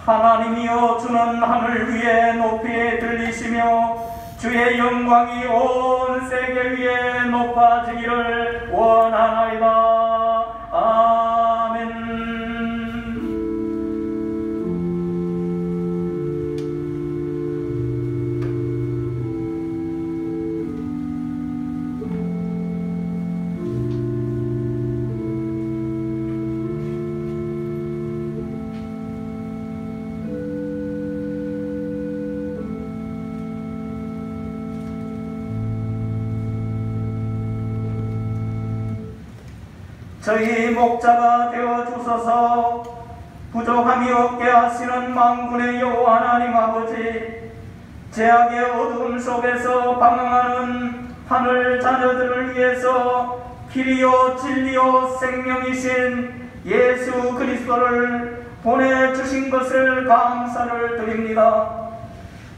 하나님이여 주는 하늘 위에 높이 들리시며 주의 영광이 온 세계 위에 높아지기를 원하나이다. 아멘. 저희 목자가 되어 주소서. 부족함이 없게 하시는 만군의 여호와 하나님 아버지, 죄악의 어두움 속에서 방황하는 하늘 자녀들을 위해서 길이요 진리요 생명이신 예수 그리스도를 보내주신 것을 감사를 드립니다.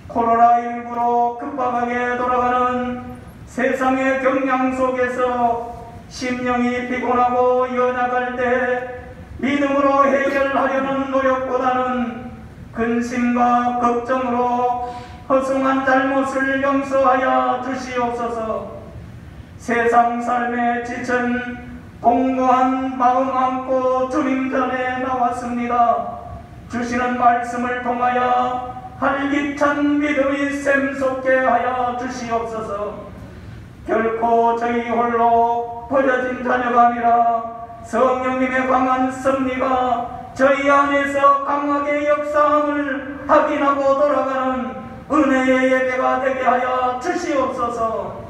코로나19로 급박하게 돌아가는 세상의 경향 속에서 심령이 피곤하고 연약할 때 믿음으로 해결하려는 노력보다는 근심과 걱정으로 허송한 잘못을 용서하여 주시옵소서. 세상 삶에 지친 공고한 마음 안고 주님 전에 나왔습니다. 주시는 말씀을 통하여 활기찬 믿음이 샘솟게 하여 주시옵소서. 결코 저희 홀로 버려진 자녀가 아니라 성령님의 강한 섭리가 저희 안에서 강하게 역사함을 확인하고 돌아가는 은혜의 예배가 되게 하여 주시옵소서.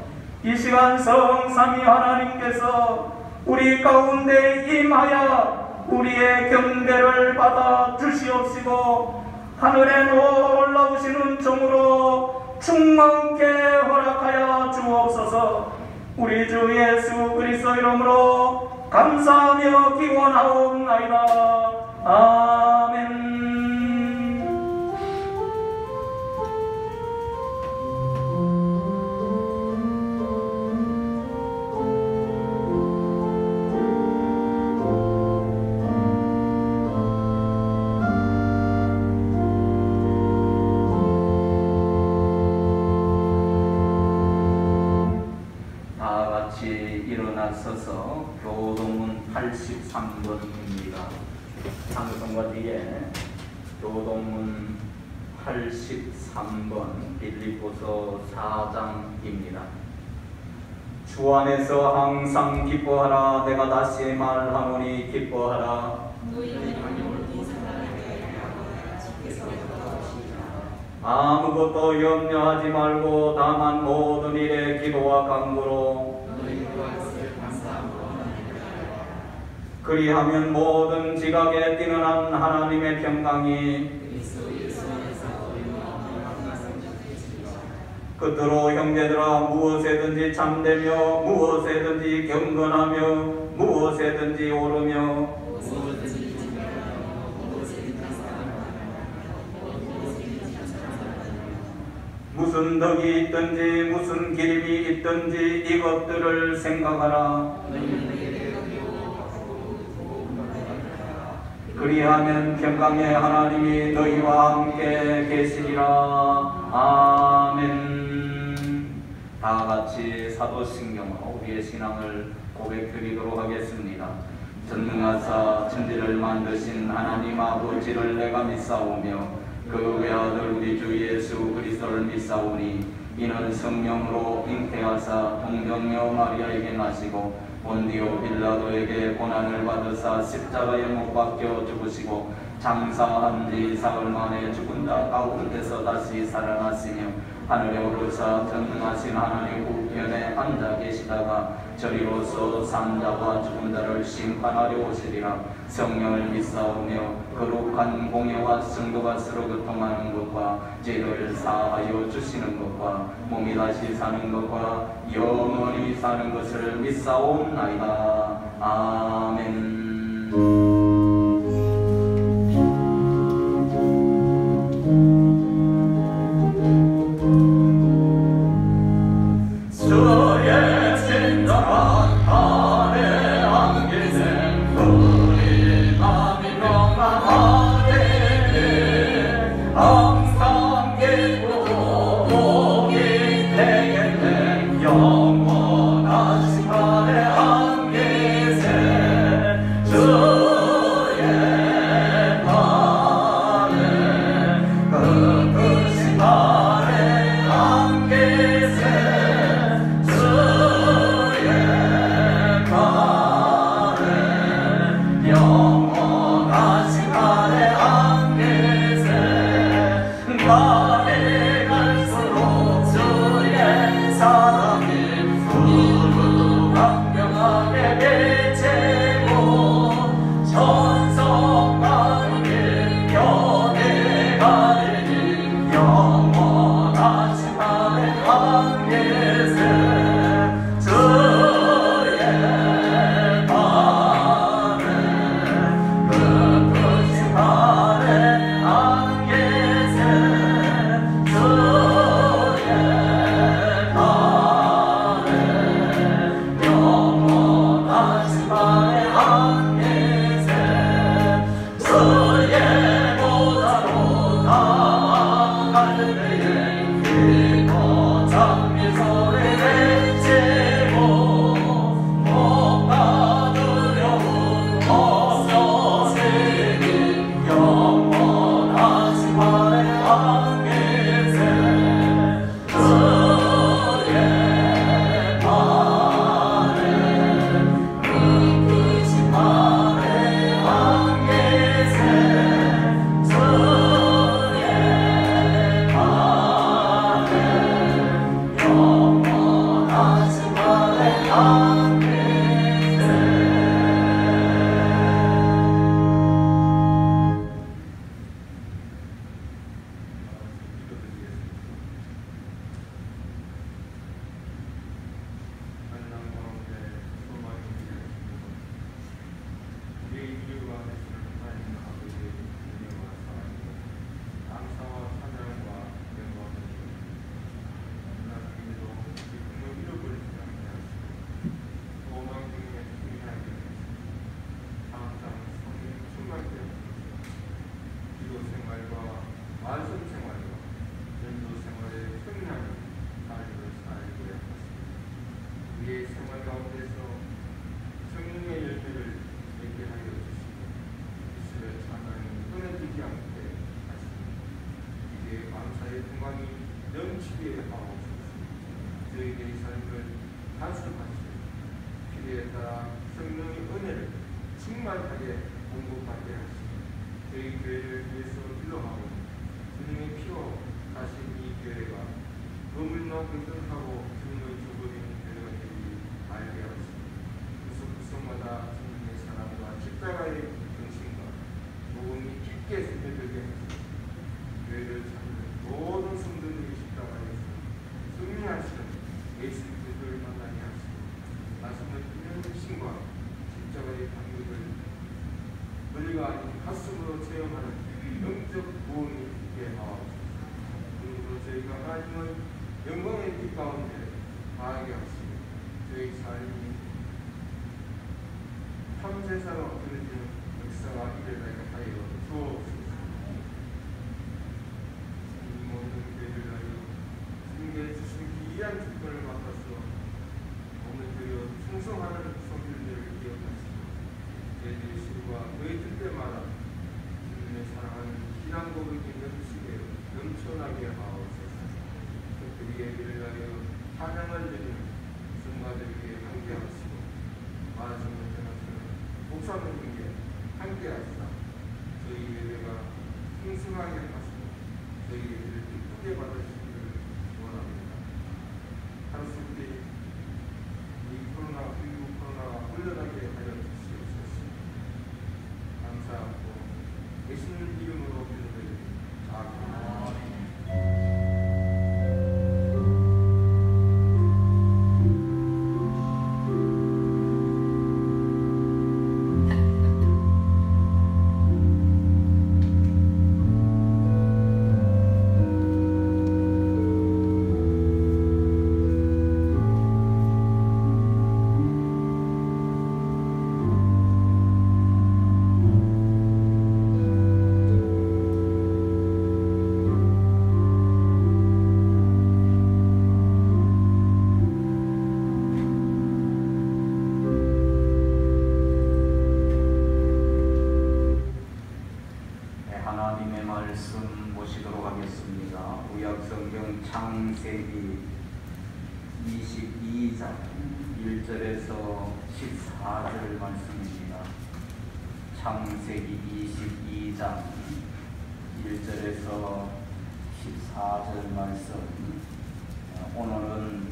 이 시간 성삼위 하나님께서 우리 가운데 임하여 우리의 경배를 받아 주시옵시고 하늘에 놀라우신 은총으로 충만케 허락하여 주옵소서. 우리 주 예수 그리스도 이름으로 감사하며 기원하옵나이다. 아멘. 일어나서서 교동문 83번입니다. 찬송가 뒤에 교동문 83번 빌립보서 4장입니다. 주 안에서 항상 기뻐하라. 내가 다시 말하노니 기뻐하라. 아무것도 염려하지 말고 다만 모든 일에 기도와 간구로 그리하면 모든 지각에 뛰어난 하나님의 평강이 그토록 형제들아 무엇에든지 참되며 무엇에든지 경건하며 무엇에든지 오르며 무슨 덕이 있든지 무슨 기림이 있든지 이것들을 생각하라. 그리하면 평강의 하나님이 너희와 함께 계시리라. 아멘. 다같이 사도신경으로 우리의 신앙을 고백드리도록 하겠습니다. 전능하사 천지를 만드신 하나님 아버지를 내가 믿사오며 그 외아들 우리 주 예수 그리스도를 믿사오니 이는 성령으로 잉태하사 동정녀 마리아에게 나시고 본디오 빌라도에게 고난을 받으사 십자가에 못 박혀 죽으시고 장사한 지 사흘 만에 죽은 자 가운데서 다시 살아나시며 하늘에 오르사 전능하신 하나님 우편에 앉아 계시다가 저리로서 산자와 죽은 자를 심판하려 오시리라. 성령을 믿사오며 거룩한 공예와 성도가 서로 교통하는 것과 죄를 사하여 주시는 것과 몸이 다시 사는 것과 영원히 사는 것을 믿사옵나이다. 아멘. 우리 마음이 평안하게 말씀에 따라 성령의 은혜를 충만하게 공급하게 하시고 저희 교회를 위해서 기도하고 주님의 피로 가신 이 교회가 거물나 근근하고 주님의 주거리는 교회가 되기 알게 하시고 구석구석마다 주님의 사랑과 십자가의 정신과 복음이 깊게 스며들게 하시고 교회를 찾는 모든 성도들이 십자가에서 승리하시는 예수 그리스도를 만나게 하시고 말씀을 듣는 신과 십자가의 감격을 머리가 아닌 가슴으로 체험하는 영적 구원이 있게 하옵소서. 그리고 저희가 하나님의 영광의 빛 가운데 다하게 하시고 저희 삶이 참제사로 드러지는 역사가 일어나게 하여 주옵소서. 이 모든 교회를 하여 주님께 주신 귀한 특권을 받아서 오늘 드려 충성하는 성도들을 기억하시고 저희들의 실과 그의 뜻대마다 주님의 사랑하는 신앙 고백이 넘쳐나게 하옵소서. 특별히 예배를 하여 찬양을 드리는 성가들에게 함께 하시고 말씀을 전하시는 목사님에게 함께 하시사 저희 예배가 풍성하게 하시고 저희 예배를 기쁘게 받으시기를 원합니다. 하루속히 이 위국 코로나가 물러나게 하여 주시옵소서. 감사하고 예수님 이름으로 기도드립니다. 아멘. 하나님의 말씀 보시도록 하겠습니다. 구약성경 창세기 22장 1절에서 14절 말씀입니다. 창세기 22장 1절에서 14절 말씀. 오늘은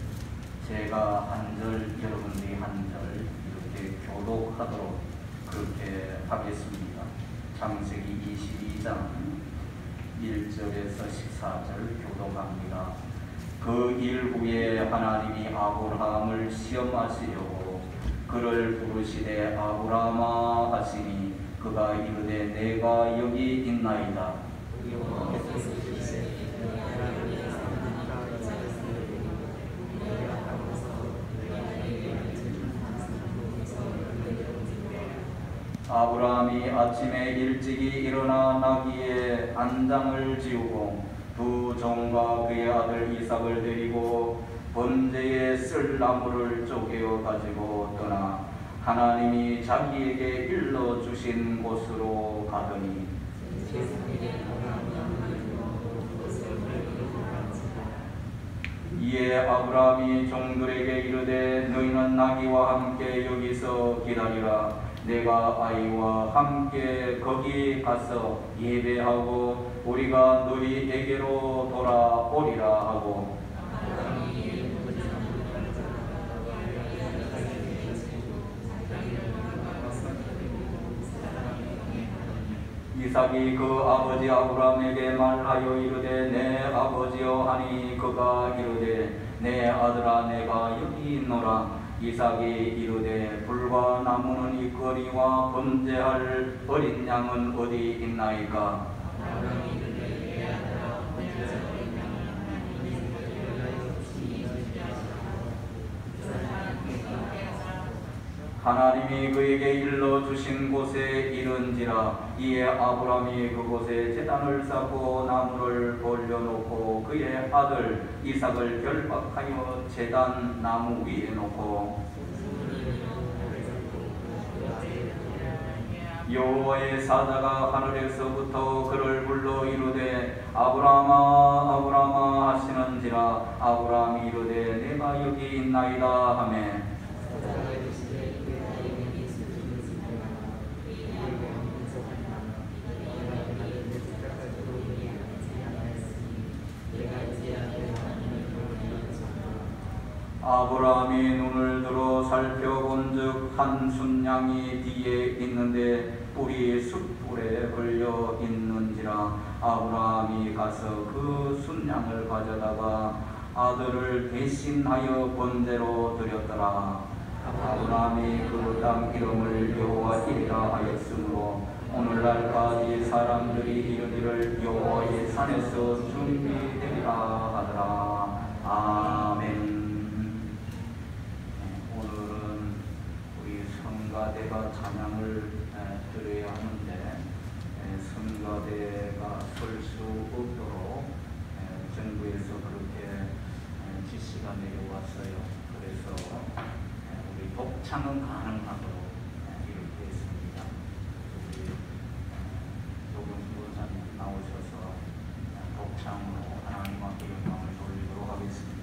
제가 한 절, 여러분들이 한 절 이렇게 교독하도록 그렇게 하겠습니다. 창세기 22장 1절에서 14절 교독합니다. 그 일 후에 하나님이 아브라함을 시험하시려고 그를 부르시되 아브라함아 하시니 그가 이르되 내가 여기 있나이다. 아브라함이 아침에 일찍이 일어나 나귀의 안장을 지우고 두 종과 그의 아들 이삭을 데리고 번제에 쓸 나무를 쪼개어 가지고 떠나 하나님이 자기에게 일러주신 곳으로 가더니 이에 아브라함이 종들에게 이르되 너희는 나귀와 함께 여기서 기다리라. 내가 아이와 함께 거기 가서 예배하고 우리가 너희에게로 돌아오리라 하고 이삭이 그 아버지 아브라함에게 말하여 이르되 내 아버지여 하니 그가 이르되 내 아들아 내가 여기 있노라. 이삭이 이르되 불과 나무는 있거니와 번제할 어린 양은 어디 있나이까? 하나님이 그에게 일러주신 곳에 이른지라. 이에 아브라함이 그곳에 제단을 쌓고 나무를 벌려놓고 그의 아들 이삭을 결박하여 제단 나무 위에 놓고 여호와의 사자가 하늘에서부터 그를 불러 이르되 아브라함아 아브라함아 하시는지라. 아브라함이 이르되 내가 여기 있나이다 하매 아브라함이 눈을 들어 살펴본즉 한 순양이 뒤에 있는데 뿔이 숯불에 걸려 있는지라. 아브라함이 가서 그 순양을 가져다가 아들을 대신하여 번제로 드렸더라. 아브라함이 그 땅 이름을 여호와이라 하였으므로 오늘날까지 사람들이 이르기를 여호와의 산에서 준비되리라 하더라. 아멘. 오늘은 우리 성가대가 찬양을 드려야 하는데 성가대가 설 수 없도록 정부에서 그렇게 지시가 내려왔어요. 그래서 우리 독창은 가능하도록 이렇게 했습니다. 우리 조경수 목사님 나오셔서 독창으로 하나님 앞에 영광을 돌리도록 하겠습니다.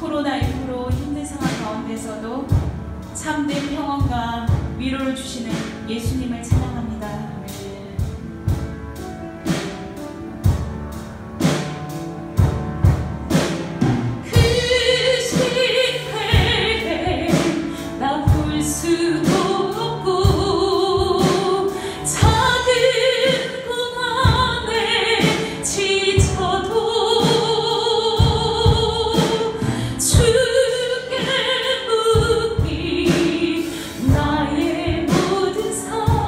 코로나19로 힘든 상황 가운데서도 참된 평안과 위로를 주시는 예수님을 찬양합니다. 주께 묻기 나의 모든 삶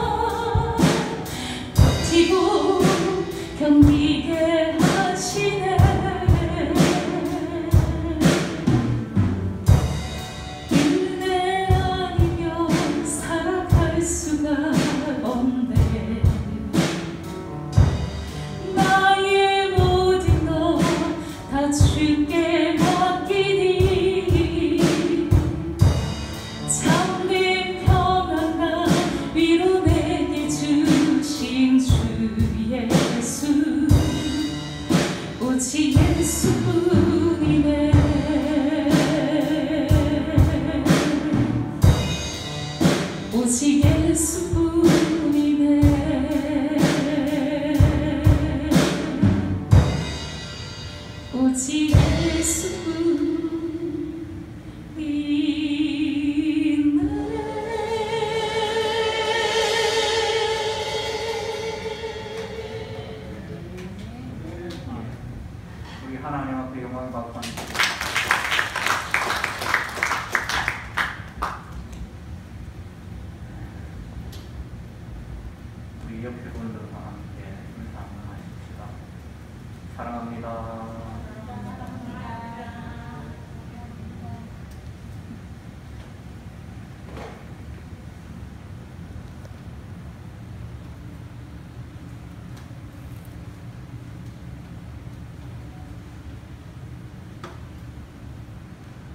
예수뿐이네. 오직 예수뿐이네. 우리 하나님 앞에 영광을 받고 합니다. 우리 옆에 분들과 함께 인사 한번 하십시다. 사랑합니다.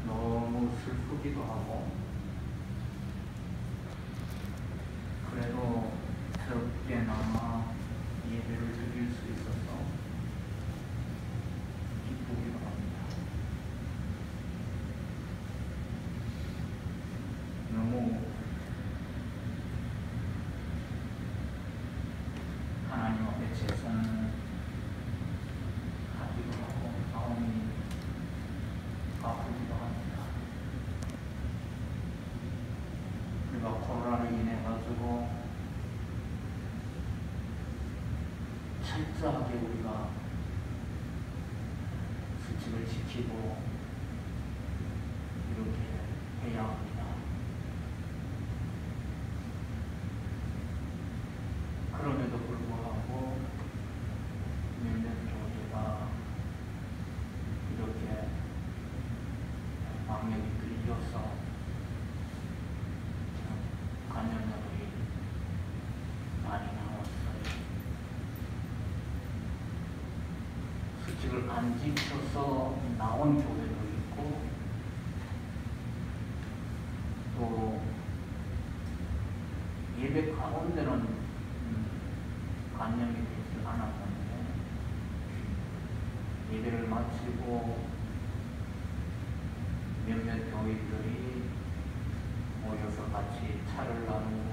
너무 슬프기도 하고 그래도 적게나마 예배를 드릴 수 있어서 기쁘기도 합니다. 너무 하나님 앞에 죄송하기도 하고 마음이 아프기도 합니다. 우리가 코로나로 인해 가지고 철저하게 우리가 수칙을 지키고 이렇게 해야 합니다. 그럼에도 불구하고 몇몇 교회가 이렇게 방역이 끌려서 감염자들이 많이 나왔어요. 수칙을 안 지켜서 나온 교회도 있고 또 예배 가운데는 감염이 되지 않았는데 예배를 마치고 몇몇 교인들이 모여서 같이 차를 나누고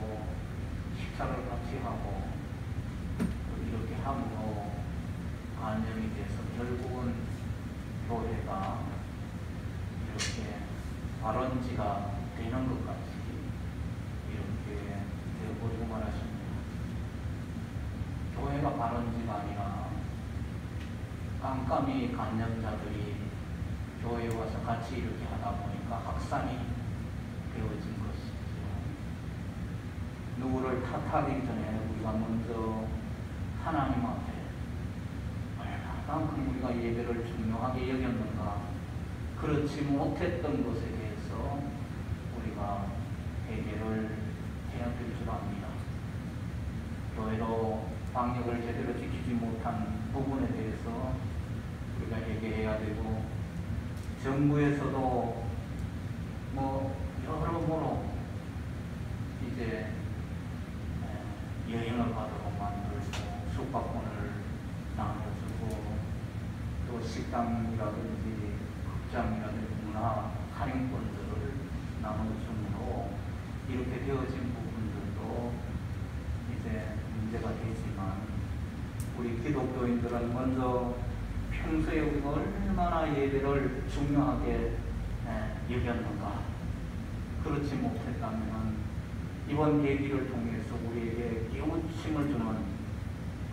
식사를 같이 하고 이렇게 함으로 감염이 돼서 결국은 교회가 이렇게 발원지가 되는 것 같이 이렇게 되어버리고 말았습니다. 교회가 발원지가 아니라 깜깜이 감염자들이 교회에 와서 같이 이렇게 하다 보니까 확산이 되어진 것이죠. 누구를 탓하기 전에 우리가 먼저 하나님 앞에 얼마만큼 우리가 예배를 중요하게 여겼는가, 그렇지 못했던 것에 대해서 우리가 회개를 해야 될 줄 압니다. 교회로 방역을 제대로 지키지 못한 부분에 대해서 우리가 회개해야 되고, 정부에서도 여러모로 이제 여행을 가도록 만들고 숙박권을 나눠주고 또 식당이라든지 극장이라든지 문화 할인권들을 나눠줌으로 이렇게 되어진 부분들도 이제 문제가 되지만, 우리 기독교인들은 먼저 평소에 우리가 얼마나 예배를 중요하게 여겼는가, 그렇지 못했다면 이번 계기를 통해서 우리에게 깨우침을 주는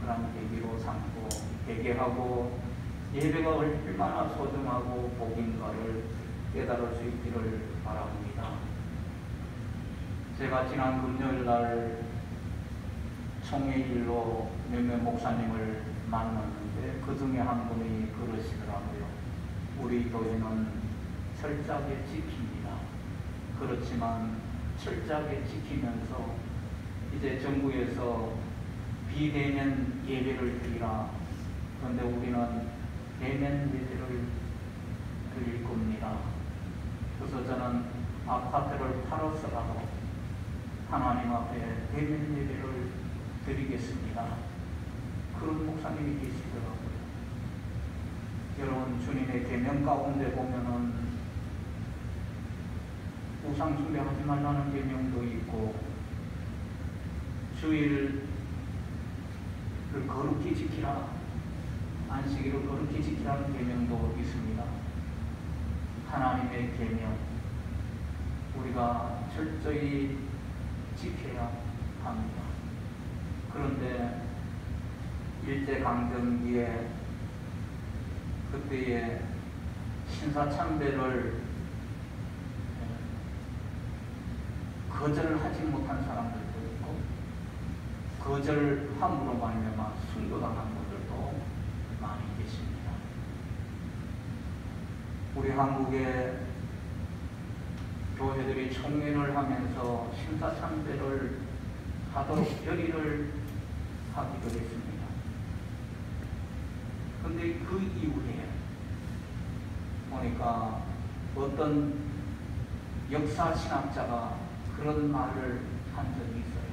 그런 계기로 삼고 회개하고 예배가 얼마나 소중하고 복인가를 깨달을 수 있기를 바랍니다. 제가 지난 금요일 날 총회일로 몇몇 목사님을 만났는데 그 중에 한 분이 그러시더라고요. 우리 교회는 철저하게 지킵니다. 그렇지만 철저하게 지키면서 이제 정부에서 비대면 예배를 드리라. 그런데 우리는 대면 예배를 드릴 겁니다. 그래서 저는 아파트를 팔아서라도 하나님 앞에 대면 예배를 드리겠습니다. 그런 목사님이 계시더라고요. 여러분, 주님의 계명 가운데 보면은 우상 숭배하지 말라는 계명도 있고 주일을 거룩히 지키라, 안식일을 거룩히 지키라는 계명도 있습니다. 하나님의 계명, 우리가 철저히 지켜야 합니다. 그런데 일제강점기에 그때의 신사참배를 거절하지 못한 사람들도 있고, 거절함으로 말미암아 순교당한 분들도 많이 계십니다. 우리 한국의 교회들이 총회를 하면서 신사참배를 하도록 결의를 하기도 했습니다. 그런데 그 이후에 보니까 어떤 역사신학자가 그런 말을 한 적이 있어요.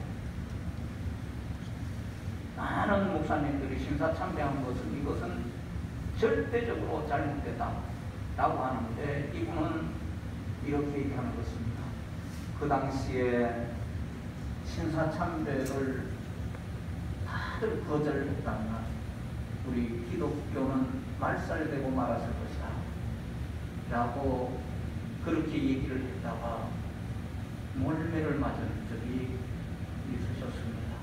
많은 목사님들이 신사참배한 것은 이것은 절대적으로 잘못됐다라고 하는데, 이분은 이렇게 얘기하는 것입니다. 그 당시에 신사참배를 다들 거절했다면 우리 기독교는 말살되고 말았을 것이다 라고 그렇게 얘기를 했다가 몰매를 맞은 적이 있으셨습니다.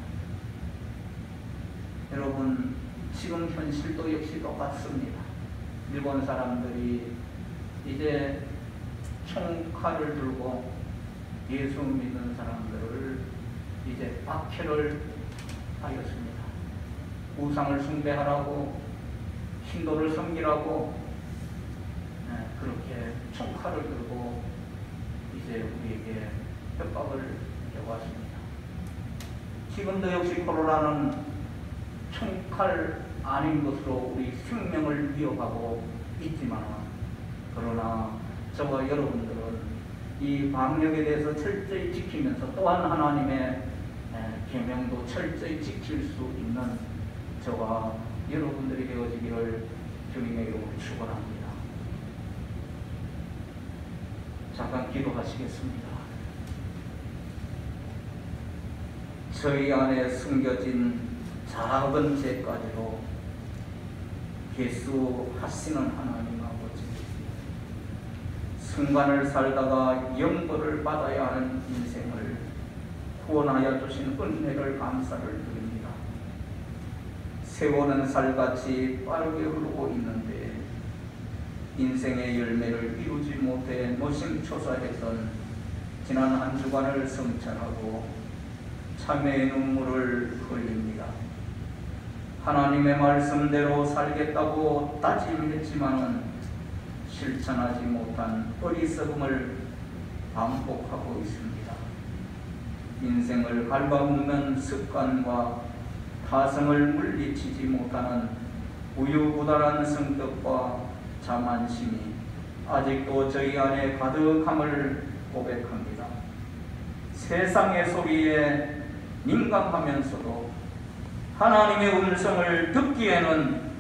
여러분, 지금 현실도 역시 똑같습니다. 일본 사람들이 이제 총칼을 들고 예수 믿는 사람들을 이제 박해를 하였습니다. 우상을 숭배하라고, 신도를 섬기라고 그렇게 총칼을 들고 이제 우리에게 협박을 해왔습니다. 지금도 역시 코로나는 총칼 아닌 것으로 우리 생명을 위협하고 있지만, 그러나 저와 여러분들은 이 방역에 대해서 철저히 지키면서 또한 하나님의 계명도 철저히 지킬 수 있는 저와 여러분들이 되어지기를 주님의 이름으로 축원합니다. 잠깐 기도하시겠습니다. 저희 안에 숨겨진 작은 죄까지도 계수하시는 하나님 아버지, 순간을 살다가 영벌을 받아야 하는 인생을 구원하여 주신 은혜를 감사를 드립니다. 세월은 살같이 빠르게 흐르고 있는데 인생의 열매를 이루지 못해 노심초사했던 지난 한 주간을 성찰하고 참회의 눈물을 흘립니다. 하나님의 말씀대로 살겠다고 다짐했지만은 실천하지 못한 어리석음을 반복하고 있습니다. 인생을 갉아먹는 습관과 타성을 물리치지 못하는 우유부단한 성격과 자만심이 아직도 저희 안에 가득함을 고백합니다. 세상의 소리에 민감하면서도 하나님의 음성을 듣기에는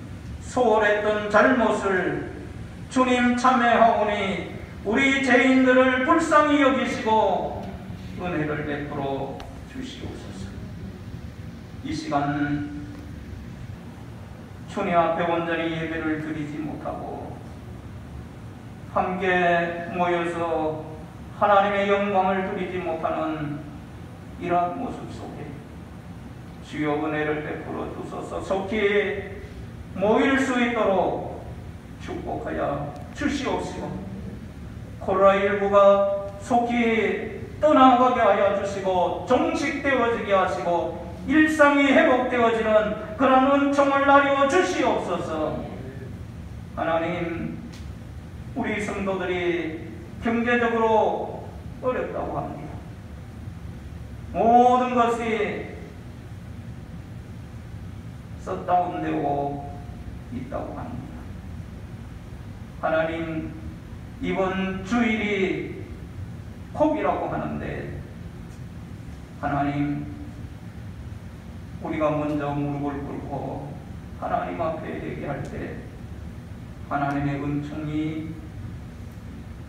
소홀했던 잘못을 주님 참회하오니 우리 죄인들을 불쌍히 여기시고 은혜를 베풀어 주시옵소서. 이 시간 주님 앞에 온전히 예배를 드리지 못하고 함께 모여서 하나님의 영광을 드리지 못하는 이러한 모습 속에 주여 은혜를 베풀어 주소서. 속히 모일 수 있도록 축복하여 주시옵시고, 코로나19가 속히 떠나가게 하여 주시고 종식되어지게 하시고 일상이 회복되어지는 그런 은총을 나려 주시옵소서. 하나님, 우리 성도들이 경제적으로 어렵다고 합니다. 모든 것이 셧다운되고 있다고 합니다. 하나님, 이번 주일이 콕이라고 하는데 하나님, 우리가 먼저 무릎을 꿇고 하나님 앞에 얘기할 때 하나님의 은총이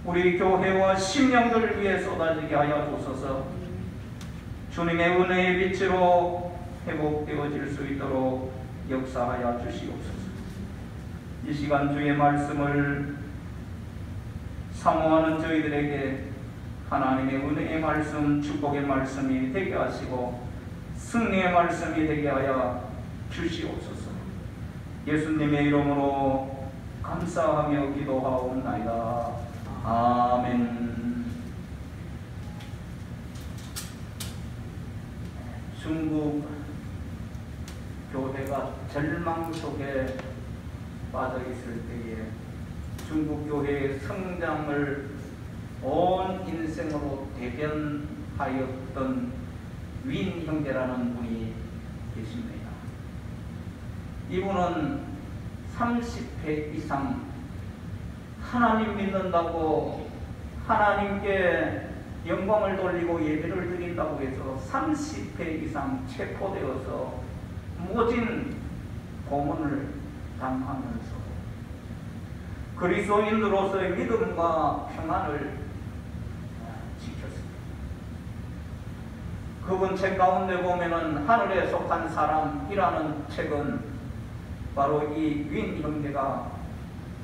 우리 교회와 심령들을 위해 쏟아지게 하여 주소서. 주님의 은혜의 빛으로 회복되어질 수 있도록 역사하여 주시옵소서. 이 시간 주의 말씀을 사모하는 저희들에게 하나님의 은혜의 말씀, 축복의 말씀이 되게 하시고 승리의 말씀이 되게 하여 주시옵소서. 예수님의 이름으로 감사하며 기도하옵나이다. 아멘. 중국 교회가 절망 속에 빠져 있을 때에 중국 교회의 성장을 온 인생으로 대변하였던 윈 형제라는 분이 계십니다. 이분은 30회 이상 하나님 믿는다고 하나님께 영광을 돌리고 예배를 드린다고 해서 30회 이상 체포되어서 모진 고문을 당하면서 그리스도인으로서의 믿음과 평안을 지켰습니다. 그분 책 가운데 보면은 하늘에 속한 사람이라는 책은 바로 이 윈 형제가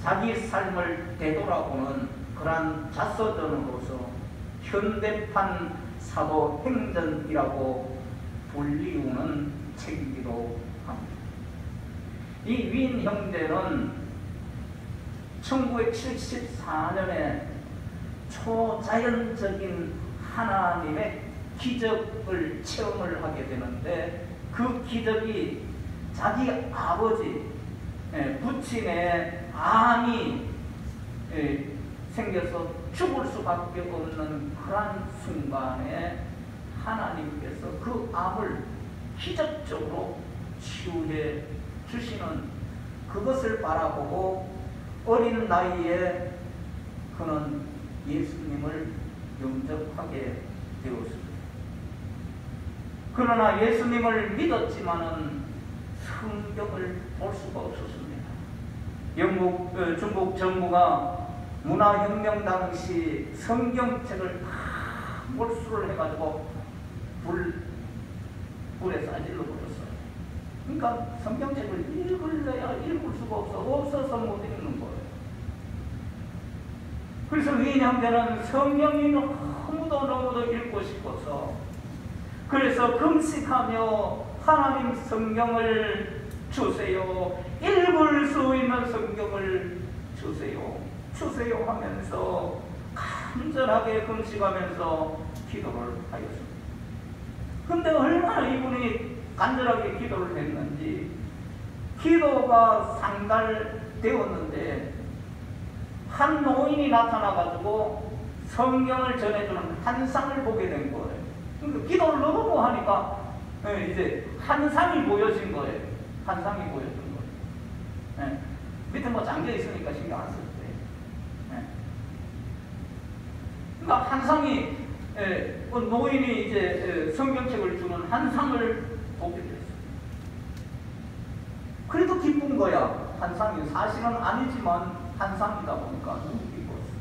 자기 삶을 되돌아보는 그러한 자서전으로서 현대판 사도행전이라고 불리우는 책이기도 합니다. 이 윈 형제는 1974년에 초자연적인 하나님의 기적을 체험을 하게 되는데 그 기적이 자기 아버지 부친의 암이 생겨서 죽을 수밖에 없는 그러한 순간에 하나님께서 그 암을 기적적으로 치유해 주시는 그것을 바라보고 어린 나이에 그는 예수님을 영접하게 되었습니다. 그러나 예수님을 믿었지만은 성경을 볼 수가 없었습니다. 중국 정부가 문화혁명 당시 성경책을 다 몰수를 해가지고 불에 싸질러 버렸어요. 그러니까 성경책을 읽을래야 읽을 수가 없어서 못 읽는 거예요. 그래서 윈 형제는 성경이 너무도 읽고 싶어서 그래서 금식하며 하나님 성경을 주세요. 읽을 수 있는 성경을 주세요 하면서 간절하게 금식하면서 기도를 하였습니다. 근데 얼마나 이분이 간절하게 기도를 했는지 기도가 상달되었는데 한 노인이 나타나가지고 성경을 전해주는 환상을 보게 된 거예요. 그러니까 기도를 너무 하니까 이제 환상이 보여진 거예요. 환상이 보여진 거예요. 밑에 뭐 잠겨 있으니까 신경 안 쓸 거예요. 그러니까 환상이 노인이 이제 성경책을 주는 환상을 보게 됐어요. 그래도 기쁜 거야. 환상이 사실은 아니지만 환상이다 보니까 너무 기뻤어요.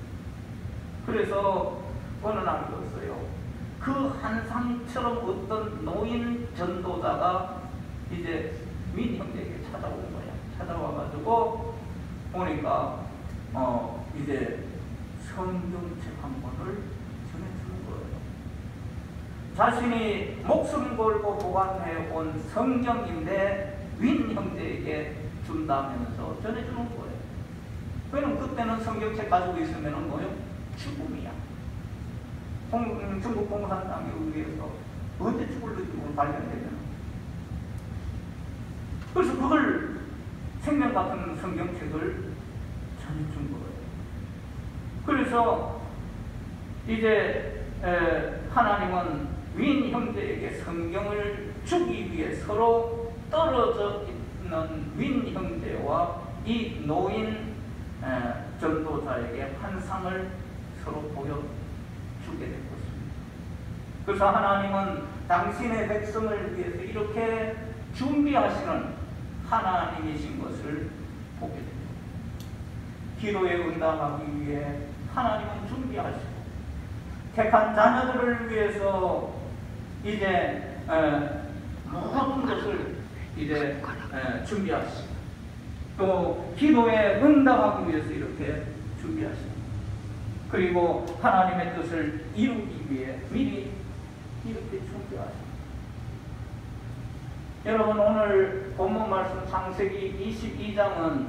그래서 어느 날이었어요. 그 환상처럼 어떤 노인 전도자가 이제 윈 형제에게 찾아온 거야. 찾아와가지고 보니까 이제 성경책 한 권을 전해주는 거예요. 자신이 목숨 걸고 보관해 온 성경인데 윈 형제에게 준다면서 전해주는 거예요. 왜냐면 그때는 성경책 가지고 있으면 뭐요? 죽음이야. 중국 공산당에 의해서 언제 죽을지 발견되잖아. 그래서 그걸 생명 같은 성경책을 전해준 거예요. 그래서 이제 하나님은 윈 형제에게 성경을 주기 위해 서로 떨어져 있는 윈 형제와 이 노인 전도자에게 환상을 서로 보여주게 된 것입니다. 그래서 하나님은 당신의 백성을 위해서 이렇게 준비하시는 하나님이신 것을 보게 됩니다. 기도에 응답하기 위해 하나님은 준비하시고 택한 자녀들을 위해서 이제 모든 것을 이제 준비하시고 또 기도에 응답하기 위해서 이렇게 준비하시고 그리고 하나님의 뜻을 이루기 위해 미리 이렇게 준비하시고 여러분 오늘 본문 말씀 창세기 22장은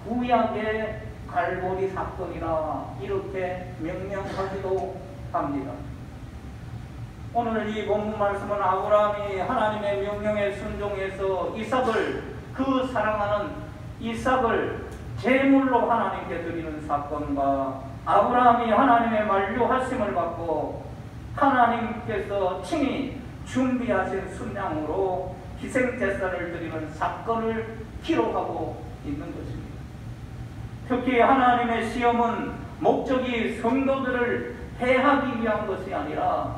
구약의 갈보리 사건이라 이렇게 명명하기도 합니다. 오늘 이 본문 말씀은 아브라함이 하나님의 명령에 순종해서 이삭을 그 사랑하는 이삭을 제물로 하나님께 드리는 사건과 아브라함이 하나님의 만류하심을 받고 하나님께서 친히 준비하신 순양으로 희생제사를 드리는 사건을 기록하고 있는 것입니다. 특히 하나님의 시험은 목적이 성도들을 해하기 위한 것이 아니라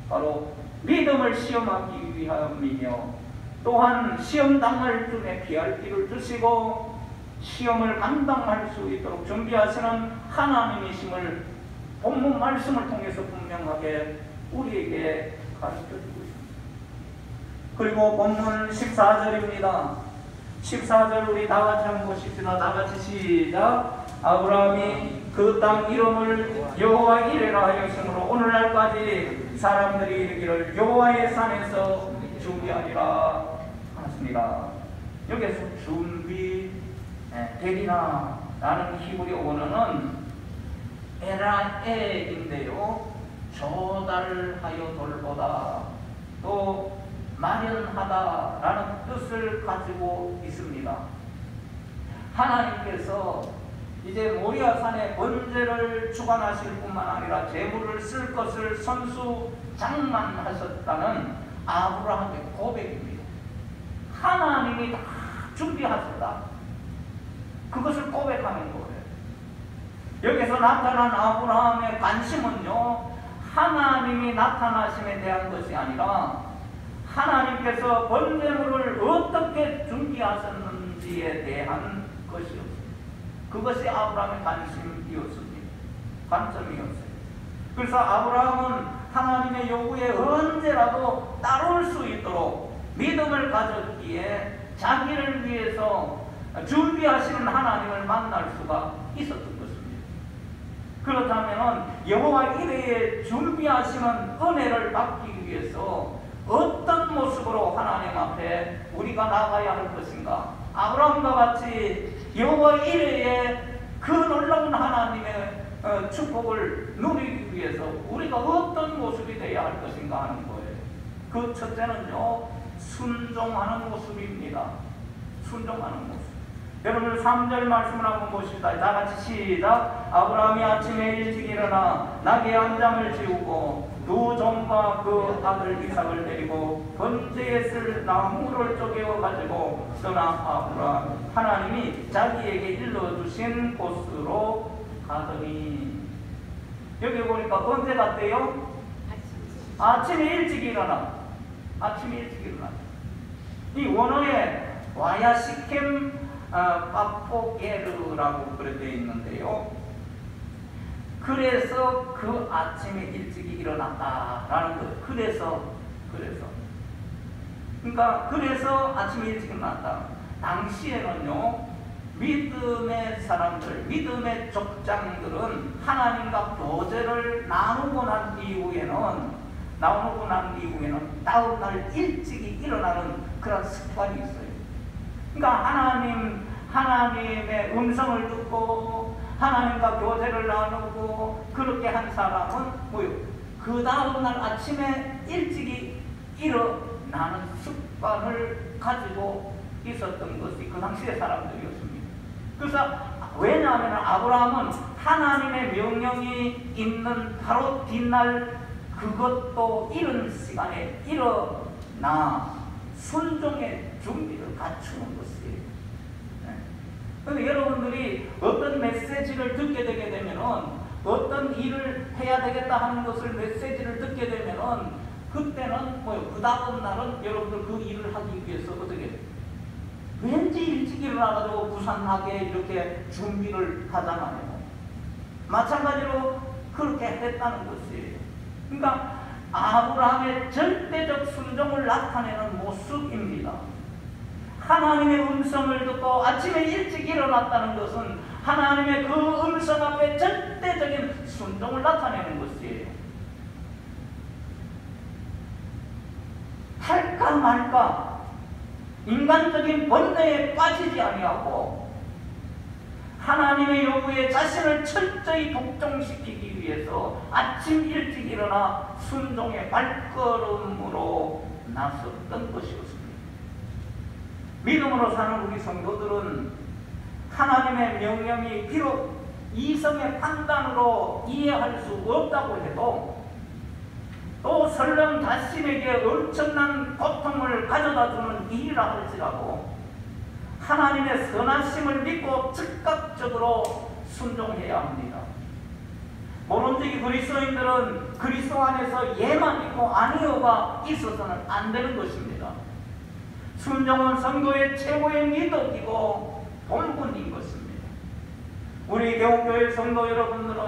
바로 믿음을 시험하기 위함이며 또한 시험 당할 쯤에 피할 길을 주시고 시험을 감당할 수 있도록 준비하시는 하나님이심을 본문 말씀을 통해서 분명하게 우리에게 가르쳐주고 있습니다. 그리고 본문 14절입니다. 14절 우리 다같이 한번 보십시다. 다같이 시작. 아브라함이 그 땅 이름을 여호와 이레라 하였으므로 오늘날까지 사람들이 이르기를 여호와의 산에서 준비하리라 하였습니다. 여기서 준비 되리나 라는 히브리어 원어는 에라에인데요 조달하여 돌보다 또 마련하다 라는 뜻을 가지고 있습니다. 하나님께서 이제 모리아산의 번제를 주관하실 뿐만 아니라 제물을 쓸 것을 선수 장만하셨다는 아브라함의 고백입니다. 하나님이 다 준비하셨다. 그것을 고백하는 거예요. 여기서 나타난 아브라함의 관심은요 하나님이 나타나심에 대한 것이 아니라 하나님께서 번제물을 어떻게 준비하셨는지에 대한 것이었습니다. 그것이 아브라함의 관심이었습니다. 관점이었어요. 그래서 아브라함은 하나님의 요구에 언제라도 따라올 수 있도록 믿음을 가졌기에 자기를 위해서 준비하시는 하나님을 만날 수가 있었던 것입니다. 그렇다면 여호와 이레에 준비하시는 은혜를 받기 위해서 어떤 모습으로 하나님 앞에 우리가 나가야 할 것인가? 아브라함과 같이 여호와 이레에 그 놀라운 하나님의 축복을 누리기 위해서 우리가 어떤 모습이 되어야 할 것인가 하는 거예요. 그 첫째는요 순종하는 모습입니다. 순종하는 모습. 여러분 3절 말씀을 한번 보십시다. 다 같이 시작. 아브라함이 아침에 일찍 일어나 나귀 한 장을 지우고 두 종과 그 아들 이삭을 데리고 번제에 쓸 나무를 쪼개어 가지고 떠나 아브라함 하나님이 자기에게 일러주신 곳으로 가더니 여기 보니까 언제 갔대요? 아침에 일찍 일어나. 아침에 일찍 일어나. 이 원어에 와야 시켐 파포게르라고 그렇게 되어 있는데요. 그래서 그 아침에 일찍 일어났다라는 것. 그래서 아침에 일찍 일어났다. 당시에는요 믿음의 사람들, 믿음의 족장들은 하나님과 교제를 나누고 난 이후에는 다음날 일찍이 일어나는 그런 습관이 있어요. 그러니까 하나님의 음성을 듣고 하나님과 교제를 나누고 그렇게 한 사람은 뭐요? 그 다음날 아침에 일찍이 일어나는 습관을 가지고 있었던 것이 그 당시의 사람들이었습니다. 그래서 왜냐하면 아브라함은 하나님의 명령이 있는 바로 뒷날 그것도 이른 시간에 일어나 순종의 준비를 갖추는 것이에요. 그런데 여러분들이 어떤 메시지를 듣게 되게 되면은 어떤 일을 해야 되겠다 하는 것을 메시지를 듣게 되면은 그때는 뭐요? 그 다음 날은 여러분들 그 일을 하기 위해서 어떻게 왠지 일찍 일어나가지고 부산하게 이렇게 준비를 하잖아요. 마찬가지로 그렇게 했다는 것이에요. 그러니까 아브라함의 절대적 순종을 나타내는 모습입니다. 하나님의 음성을 듣고 아침에 일찍 일어났다는 것은 하나님의 그 음성 앞에 절대적인 순종을 나타내는 것이에요. 할까 말까 인간적인 번뇌에 빠지지 아니하고 하나님의 요구에 자신을 철저히 복종시키기 위해서 아침 일찍 일어나 순종의 발걸음으로 나섰던 것이었습니다. 믿음으로 사는 우리 성도들은 하나님의 명령이 비록 이성의 판단으로 이해할 수 없다고 해도 또 설령 자신에게 엄청난 고통을 가져다주는 일이라 할지라도 하나님의 선하심을 믿고 즉각적으로 순종해야 합니다. 모론지기 그리스도인들은 그리스도 안에서 예만 있고 아니오가 있어서는 안 되는 것입니다. 순종은 선교의 최고의 미덕이고 본분인 것입니다. 우리 교회 성도 여러분들은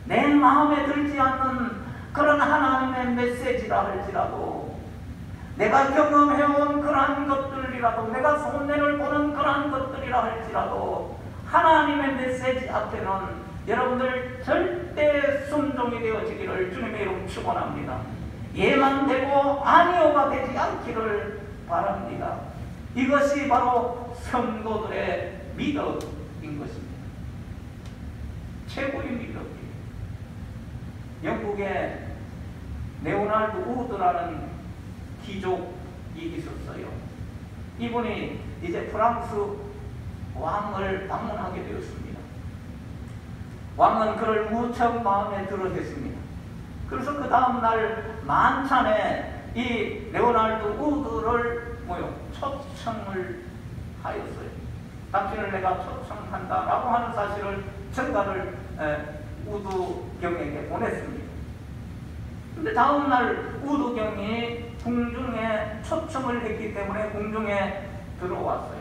내 마음에 들지 않는 그런 하나님의 메시지라 할지라도 내가 경험해온 그러한 것들이라도 내가 손해를 보는 그러한 것들이라 할지라도 하나님의 메시지 앞에는 여러분들 절대 순종이 되어지기를 주님의 이름 축원합니다. 예만 되고 아니오가 되지 않기를 바랍니다. 이것이 바로 성도들의 미덕인 것입니다. 최고의 미덕이에요. 영국에 레오날드 우드라는 귀족이 있었어요. 이분이 이제 프랑스 왕을 방문하게 되었습니다. 왕은 그를 무척 마음에 들어 했습니다. 그래서 그 다음날 만찬에 이 레오날드 우드를 초청을 하였어요. 당신을 내가 초청한다라고 하는 사실을 전가를 우두경에게 보냈습니다. 근데 다음날 우두경이 궁중에 초청을 했기 때문에 궁중에 들어왔어요.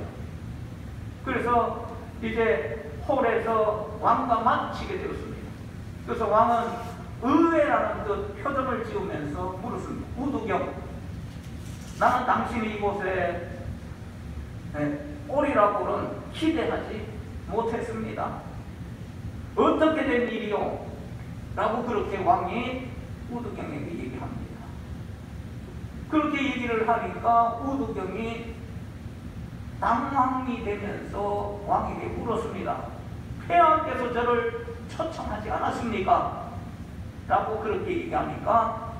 그래서 이제 홀에서 왕과 마주치게 되었습니다. 그래서 왕은 의외라는 듯 표정을 지으면서 물었습니다. 우두경, 나는 당신이 이곳에 오리라고는 기대하지 못했습니다. 어떻게 된 일이요? 라고 그렇게 왕이 우두경에게 얘기합니다. 그렇게 얘기를 하니까 우두경이 당황이 되면서 왕에게 물었습니다. 폐하께서 저를 초청하지 않았습니까? 라고 그렇게 얘기하니까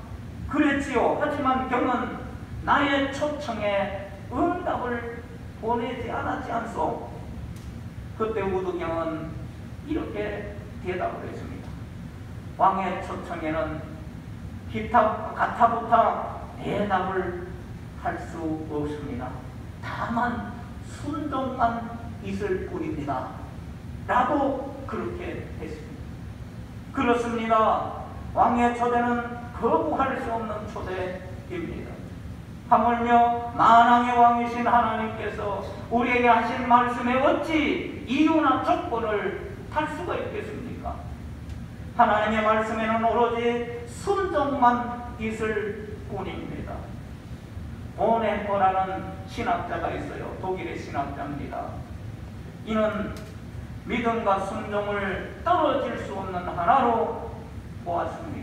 그랬지요. 하지만 경은 나의 초청에 응답을 보내지 않았지 않소. 그때 우두경은 이렇게 대답을 했습니다. 왕의 초청에는 가타부타 대답을 할 수 없습니다. 다만 순종만 있을 뿐입니다. 라고 그렇게 했습니다. 그렇습니다. 왕의 초대는 거부할 수 없는 초대입니다. 하물며 만왕의 왕이신 하나님께서 우리에게 하신 말씀에 어찌 이유나 조건을 달 수가 있겠습니까? 하나님의 말씀에는 오로지 순종만 있을 뿐입니다. 보네퍼라는 신학자가 있어요. 독일의 신학자입니다. 이는 믿음과 순종을 떨어질 수 없는 하나로 보았습니다.